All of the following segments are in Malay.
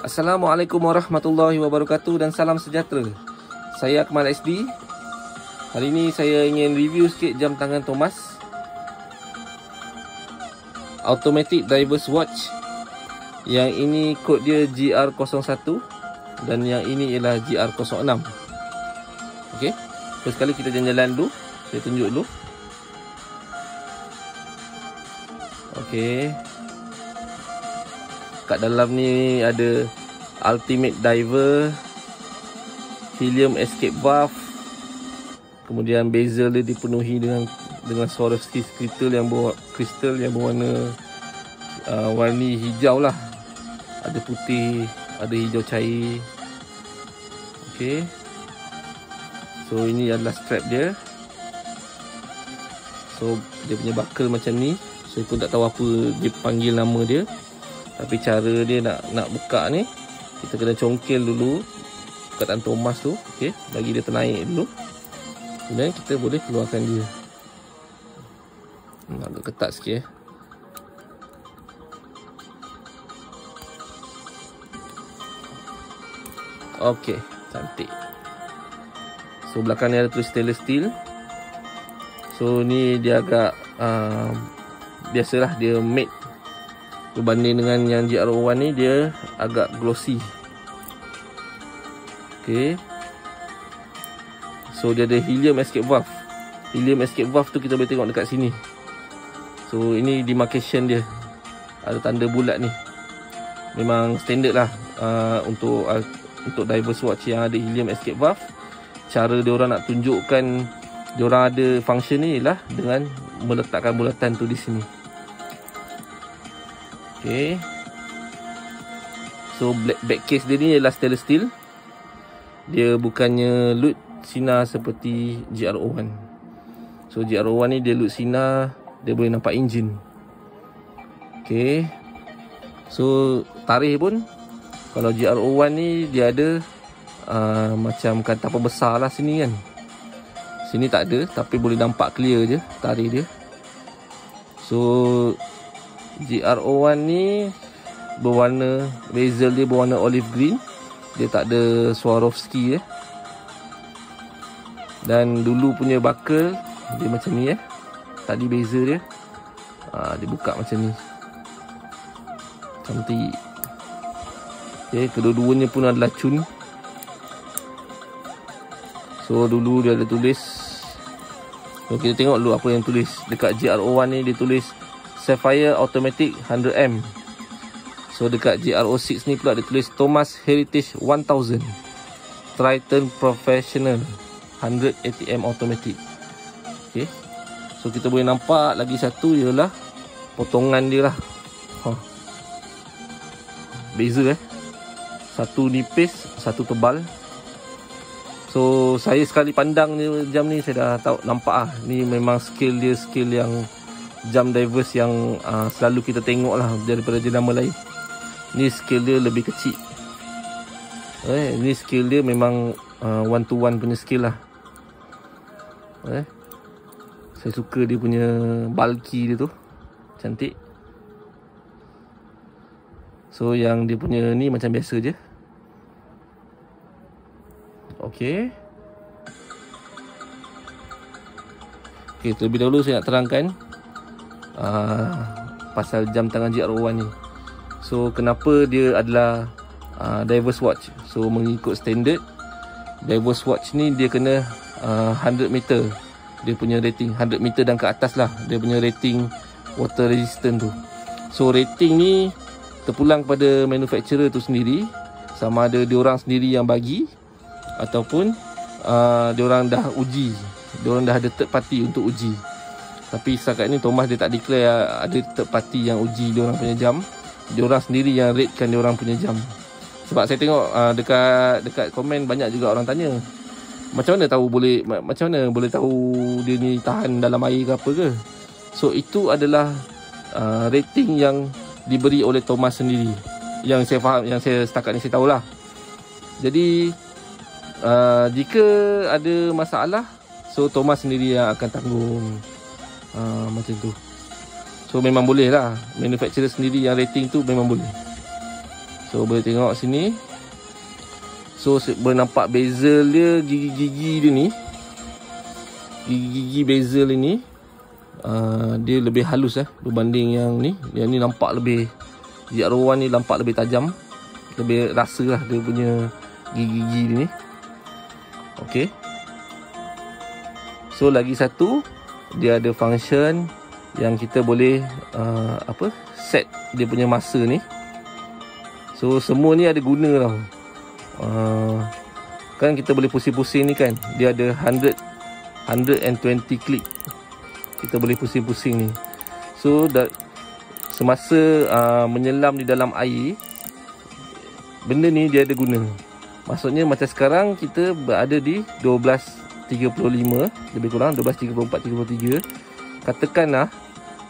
Assalamualaikum warahmatullahi wabarakatuh dan salam sejahtera. Saya Akmal SD. Hari ini saya ingin review sikit jam tangan Thomas Automatic Divers Watch. Yang ini kod dia GR01 dan yang ini ialah GR06. Okey. First sekali kita jalan-jalan dulu. Saya tunjuk dulu. Okey. Kat dalam ni ada Ultimate Diver, Helium Escape Valve, kemudian bezel dia dipenuhi dengan Swarovski kristal yang berwarna warni hijau lah. Ada putih, ada hijau cair. Okey. So ini adalah strap dia. So dia punya buckle macam ni. Saya pun tak tahu apa dia panggil nama dia. Tapi cara dia nak buka ni, kita kena congkel dulu perkataan Thomas tu. Okey, bagi dia ternaik dulu. Kemudian kita boleh keluarkan dia. Agak ketat sikit Okey, cantik. So belakang ni ada tulis stainless steel. So ni dia agak biasalah dia matte. Berbanding dengan yang GR01 ni, dia agak glossy. Okay. So dia ada Helium Escape Valve. Helium Escape Valve tu kita boleh tengok dekat sini. So ini demarcation dia. Ada tanda bulat ni. Memang standard lah untuk divers watch yang ada Helium Escape Valve. Cara diorang nak tunjukkan diorang ada function ni ialah dengan meletakkan bulatan tu di sini. Okay. So back case dia ni ialah stainless steel. Dia bukannya lut sinar seperti GR01. So GR01 ni dia lut sinar, dia boleh nampak enjin. Okay. So tarikh pun, kalau GR01 ni dia ada macam kata apa besar lah sini kan. Sini tak ada, tapi boleh nampak clear je tarikh dia. So GR01 ni berwarna, bezel dia berwarna olive green. Dia tak ada Swarovski Dan dulu punya buckle dia macam ni Tadi bezel dia dia buka macam ni. Cantik. Okay, kedua-duanya pun adalah cun. So dulu dia ada tulis. So kita tengok dulu apa yang tulis. Dekat GR01 ni dia tulis Sapphire Automatic 100M. So dekat GR06 ni pula dia tulis Thomas Heritage 1000 Triton Professional 100 ATM Automatic. Okay. So kita boleh nampak lagi satu ialah potongan dia lah. Beza satu nipis, satu tebal. So saya sekali pandang jam ni, saya dah tahu, nampak ni memang skill dia, skill yang jam divers yang selalu kita tengok lah daripada jenama lain. Ni skill dia lebih kecil. Ni skill dia memang one to one punya skill lah. Saya suka dia punya bulky dia tu. Cantik. So yang dia punya ni macam biasa je. Okay. Okay, terlebih dahulu saya nak terangkan pasal jam tangan GR01 ni. So kenapa dia adalah divers watch. So mengikut standard divers watch ni dia kena 100 meter. Dia punya rating 100 meter dan ke atas lah. Dia punya rating water resistant tu. So rating ni terpulang pada manufacturer tu sendiri. Sama ada diorang sendiri yang bagi ataupun diorang dah uji. Diorang dah ada third party untuk uji. Tapi setakat ni Thomas dia tak declare ada third party yang uji diorang punya jam. Diorang sendiri yang ratekan diorang punya jam. Sebab saya tengok dekat komen banyak juga orang tanya, macam mana boleh tahu dia ni tahan dalam air ke apa ke. So itu adalah rating yang diberi oleh Thomas sendiri. Yang saya faham, yang saya setakat ni saya tahulah. Jadi jika ada masalah, so Thomas sendiri yang akan tanggung. Macam tu. So memang boleh lah, manufacturer sendiri yang rating tu memang boleh. So boleh tengok sini. So boleh nampak bezel dia, gigi-gigi dia ni, gigi-gigi bezel ini dia lebih halus berbanding yang ni. Yang ni nampak lebih, GR01 ni nampak lebih tajam, lebih rasa lah dia punya gigi-gigi dia ni. Okay. So lagi satu, dia ada function yang kita boleh set dia punya masa ni. So semua ni ada guna tau. Kan kita boleh pusing-pusing ni kan, dia ada 120 klik. Kita boleh pusing-pusing ni. So semasa menyelam di dalam air, benda ni dia ada guna. Maksudnya macam sekarang kita berada di 12.35, lebih kurang 12.34, 33. Katakanlah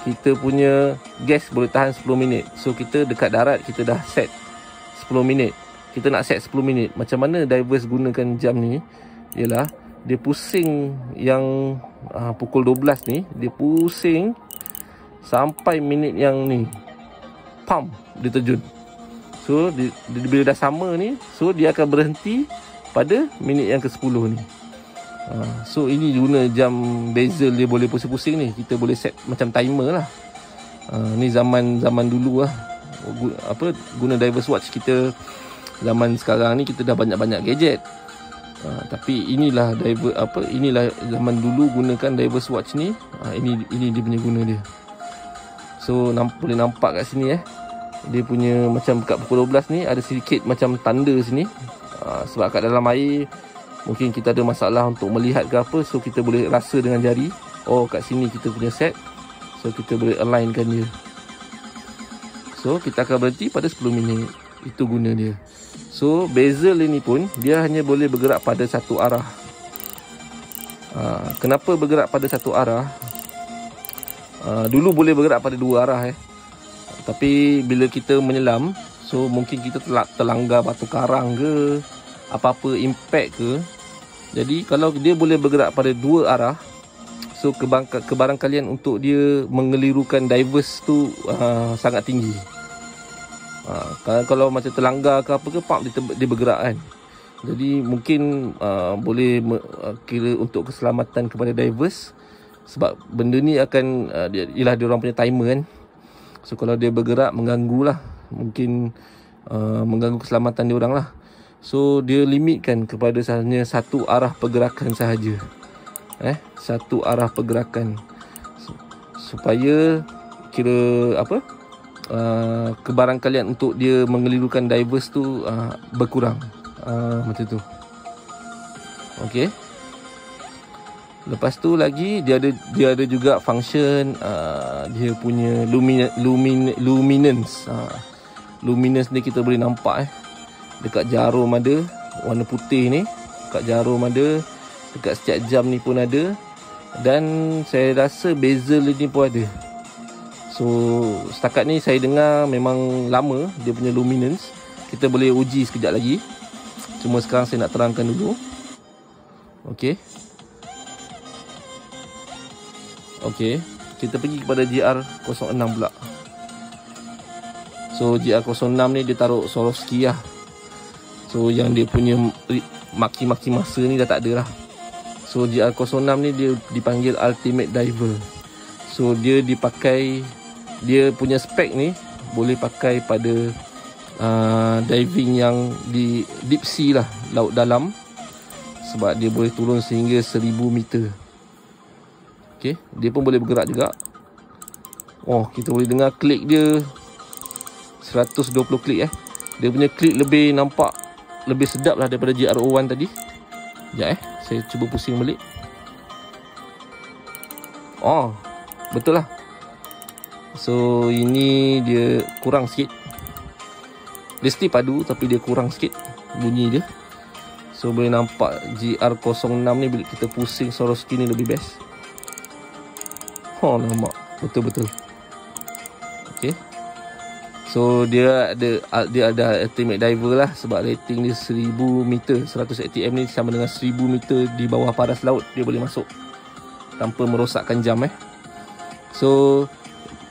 kita punya gas boleh tahan 10 minit. So kita dekat darat kita dah set 10 minit. Kita nak set 10 minit. Macam mana divers gunakan jam ni? Ialah dia pusing yang pukul 12 ni, dia pusing sampai minit yang ni, pam, dia terjun. So bila dah sama ni, so dia akan berhenti pada minit yang ke-10 ni. So ini guna jam bezel, dia boleh pusing-pusing ni. Kita boleh set macam timer lah. Ni zaman dulu lah. Guna divers watch kita. Zaman sekarang ni kita dah banyak-banyak gadget. Tapi inilah inilah zaman dulu gunakan divers watch ni. Ini dia punya guna dia. So boleh nampak kat sini dia punya macam kat pukul 12 ni ada sedikit macam tanda sini. Sebab kat dalam air mungkin kita ada masalah untuk melihat ke apa. So kita boleh rasa dengan jari, oh kat sini kita punya set. So kita boleh alignkan dia. So kita akan berhenti pada 10 minit. Itu guna dia. So bezel ini pun dia hanya boleh bergerak pada satu arah. Kenapa bergerak pada satu arah? Dulu boleh bergerak pada dua arah tapi bila kita menyelam, so mungkin kita terlanggar batu karang ke, apa-apa impact ke. Jadi kalau dia boleh bergerak pada dua arah, so kebarangkalian untuk dia mengelirukan divers tu sangat tinggi. Kalau macam terlanggar ke apa ke, dia bergerak kan. Jadi mungkin boleh kira untuk keselamatan kepada divers. Sebab benda ni akan ialah dia orang punya timer kan. So kalau dia bergerak, mengganggu lah. Mungkin mengganggu keselamatan dia orang lah. So dia limitkan kepada hanya satu arah pergerakan sahaja. Satu arah pergerakan, supaya kira kebarangkalian untuk dia mengelirukan divers tu berkurang. Macam tu. Okey. Lepas tu lagi dia ada juga function dia punya luminance. Luminance ni kita boleh nampak dekat jarum ada warna putih ni, dekat jarum ada, dekat setiap jam ni pun ada, dan saya rasa bezel ni pun ada. So setakat ni saya dengar memang lama dia punya luminance. Kita boleh uji sekejap lagi. Cuma sekarang saya nak terangkan dulu. Okey. Okey, kita pergi kepada GR06 pula. So GR06 ni dia taruh Swarovski lah. So yang dia punya maki-maki masa ni dah tak ada lah. So GR06 ni dia dipanggil Ultimate Diver. So dia dipakai, dia punya spek ni boleh pakai pada diving yang di deep sea lah, laut dalam. Sebab dia boleh turun sehingga 1000 meter. Okay, dia pun boleh bergerak juga. Oh, kita boleh dengar klik dia 120 klik Dia punya klik lebih nampak, lebih sedap lah daripada GR01 tadi. Sekejap saya cuba pusing balik. Oh, betul lah. So ini dia kurang sikit. Dia still padu tapi dia kurang sikit bunyi dia. So boleh nampak GR06 ni bila kita pusing Swarovski ni lebih best. Oh, nampak betul-betul. Okay. So dia ada Ultimate Diver lah. Sebab rating dia 1000 meter. 100 ATM ni sama dengan 1000 meter di bawah paras laut. Dia boleh masuk tanpa merosakkan jam So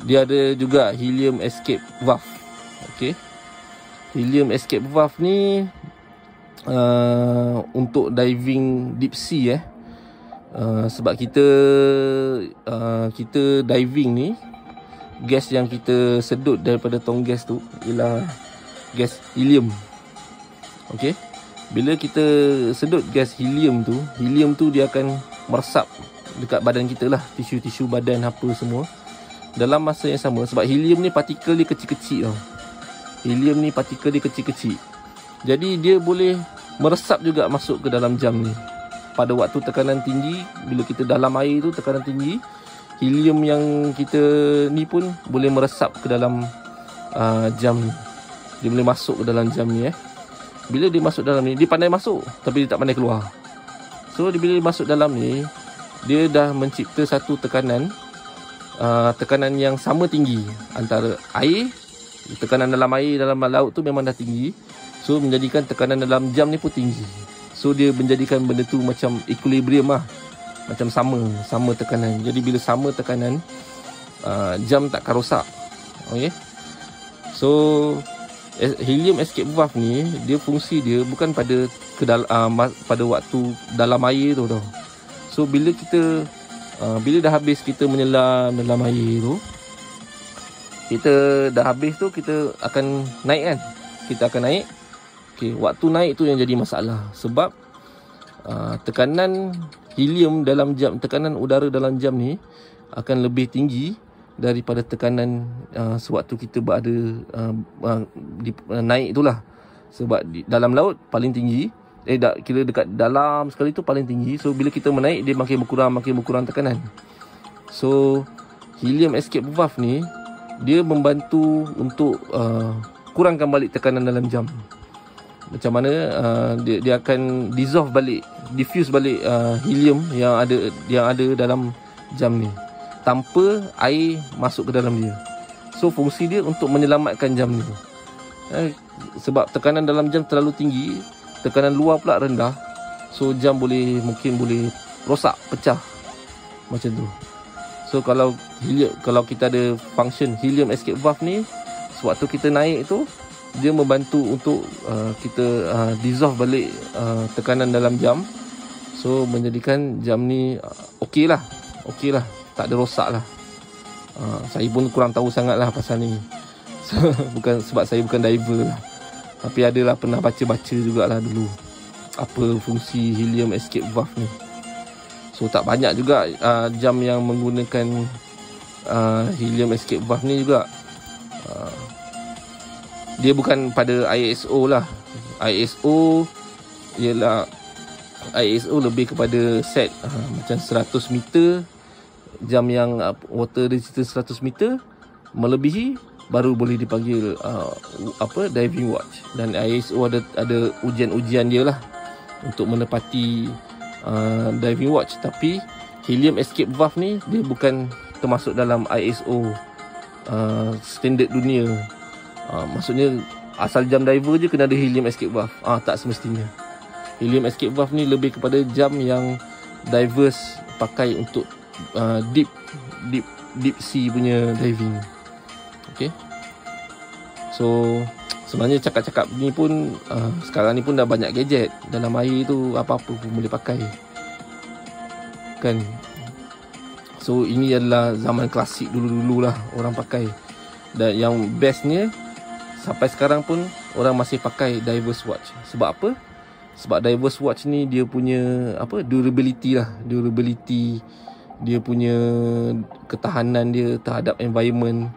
dia ada juga helium escape valve. Okay. Helium escape valve ni untuk diving deep sea sebab kita diving ni, gas yang kita sedut daripada tong gas tu ialah gas helium. Okey, bila kita sedut gas helium tu dia akan meresap dekat badan kita lah, tisu-tisu badan apa semua dalam masa yang sama. Sebab helium ni partikel dia kecil-kecil tau. Helium ni partikel dia kecil-kecil, jadi dia boleh meresap juga masuk ke dalam jam ni. Pada waktu tekanan tinggi, bila kita dalam air tu tekanan tinggi, helium yang kita ni pun boleh meresap ke dalam jam ni. Dia boleh masuk ke dalam jam ni. Bila dia masuk dalam ni, dia pandai masuk tapi dia tak pandai keluar. So bila dia masuk dalam ni, dia dah mencipta satu tekanan yang sama tinggi antara air. Tekanan dalam air, dalam laut tu memang dah tinggi, so menjadikan tekanan dalam jam ni pun tinggi. So dia menjadikan benda tu macam equilibrium lah, macam sama tekanan. Jadi bila sama tekanan, jam takkan rosak. Okay. So helium escape valve ni, dia fungsi dia bukan pada waktu dalam air tu tau. So bila dah habis kita menyelam dalam air tu, kita dah habis tu, kita akan naik kan. Kita akan naik. Okay, waktu naik tu yang jadi masalah. Sebab tekanan helium dalam jam, tekanan udara dalam jam ni akan lebih tinggi daripada tekanan sewaktu kita berada naik itulah. Sebab dalam laut paling tinggi, kira dekat dalam sekali tu paling tinggi. So bila kita menaik, dia makin berkurang tekanan. So helium escape valve ni, dia membantu untuk kurangkan balik tekanan dalam jam. Macam mana dia akan diffuse balik helium yang ada dalam jam ni tanpa air masuk ke dalam dia. So fungsi dia untuk menyelamatkan jam ni. Sebab tekanan dalam jam terlalu tinggi, tekanan luar pula rendah. So jam mungkin boleh rosak, pecah macam tu. So kalau kita ada function helium escape valve ni, sewaktu kita naik tu, dia membantu untuk kita dissolve balik tekanan dalam jam. So menjadikan jam ni okey lah, tak ada rosak lah. Saya pun kurang tahu sangat lah pasal ni. So, sebab saya bukan diver lah, tapi adalah pernah baca-baca jugalah dulu apa fungsi helium escape valve ni. So tak banyak juga jam yang menggunakan helium escape valve ni juga. Dia bukan pada ISO lah. ISO lebih kepada set macam 100 meter. Jam yang water resistance 100 meter melebihi baru boleh dipanggil diving watch. Dan ISO ada ujian-ujian dia lah untuk menepati diving watch. Tapi helium escape valve ni, dia bukan termasuk dalam ISO standard dunia. Maksudnya asal jam diver je kena ada helium escape valve. Tak semestinya. Helium escape valve ni lebih kepada jam yang divers pakai untuk deep sea punya diving. Okay. So sebenarnya cakap-cakap ni pun sekarang ni pun dah banyak gadget dalam air tu, apa-apa pun boleh pakai kan. So ini adalah zaman klasik dulu-dulu lah orang pakai. Dan yang bestnya, sampai sekarang pun orang masih pakai divers watch. Sebab apa? Sebab divers watch ni dia punya durability lah. Dia punya ketahanan dia terhadap environment,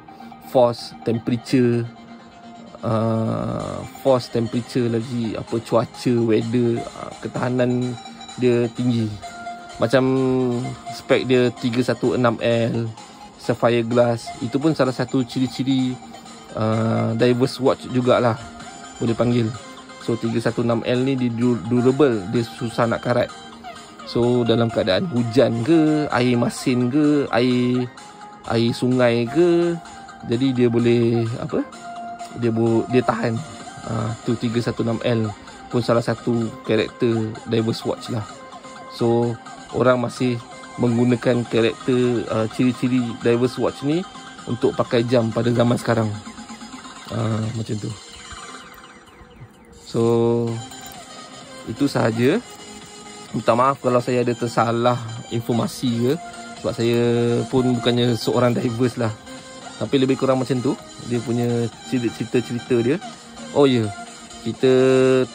force, temperature lagi cuaca, weather, ketahanan dia tinggi. Macam spek dia 316L Sapphire Glass, itu pun salah satu ciri-ciri divers watch jugalah, boleh panggil. So 316L ni dia durable, dia susah nak karat. So dalam keadaan hujan ke, air masin ke, air sungai ke, jadi dia boleh dia tahan. Tu 316L pun salah satu karakter divers watch lah. So orang masih menggunakan karakter ciri-ciri divers watch ni untuk pakai jam pada zaman sekarang. Macam tu. So itu sahaja. Minta maaf kalau saya ada tersalah informasi ke, sebab saya pun bukannya seorang divers lah, tapi lebih kurang macam tu dia punya cerita-cerita dia. Oh ya, kita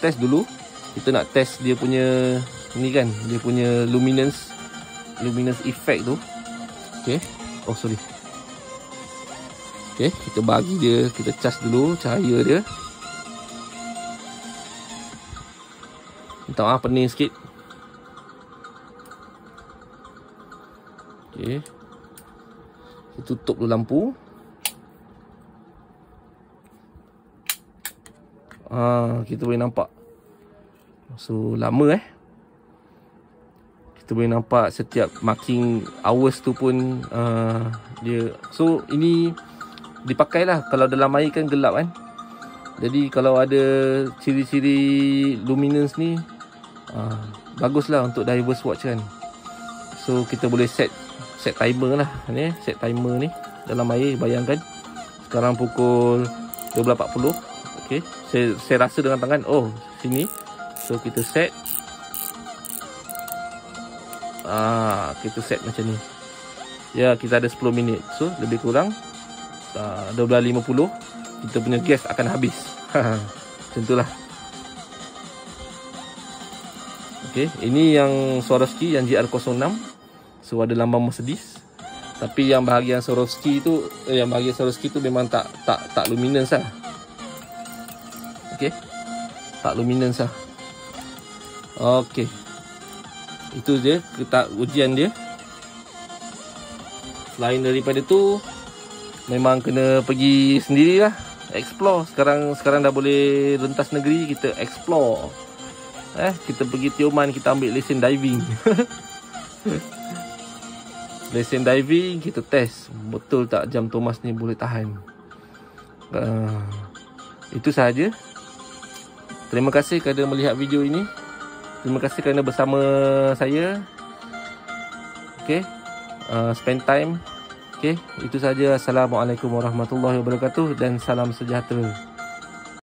test dulu. Kita nak test dia punya ni kan, dia punya luminance effect tu. Okay. Oh sorry. Okay, kita bagi dia, kita cas dulu cahaya dia. Minta maaf pening sikit. Okay, kita tutup dulu lampu. Kita boleh nampak. So lama kita boleh nampak setiap marking hours tu pun dia. So ini dipakai lah kalau dalam air kan gelap kan. Jadi kalau ada ciri-ciri luminance ni baguslah untuk divers watch kan. So kita boleh set timer lah ni, set timer ni dalam air. Bayangkan sekarang pukul 12.40. okey, saya rasa dengan tangan, oh sini. So kita set kita set macam ni. Ya, kita ada 10 minit. So lebih kurang 12.50 kita punya gas akan habis. Macam itulah. Okey, ini yang Swarovski yang GR06. So ada lambang Mercedes. Tapi yang bahagian Swarovski tu memang tak luminance lah. Okey. Tak luminance lah. Okey. Itu dia ujian dia. Selain daripada tu, memang kena pergi sendirilah, explore. Sekarang dah boleh rentas negeri, kita explore. Kita pergi Tioman, kita ambil lesen diving. Lesen diving, kita test betul tak jam Thomas ni boleh tahan. Itu sahaja. Terima kasih kerana melihat video ini. Terima kasih kerana bersama saya. Okay, spend time. Okay, itu sahaja. Assalamualaikum warahmatullahi wabarakatuh dan salam sejahtera.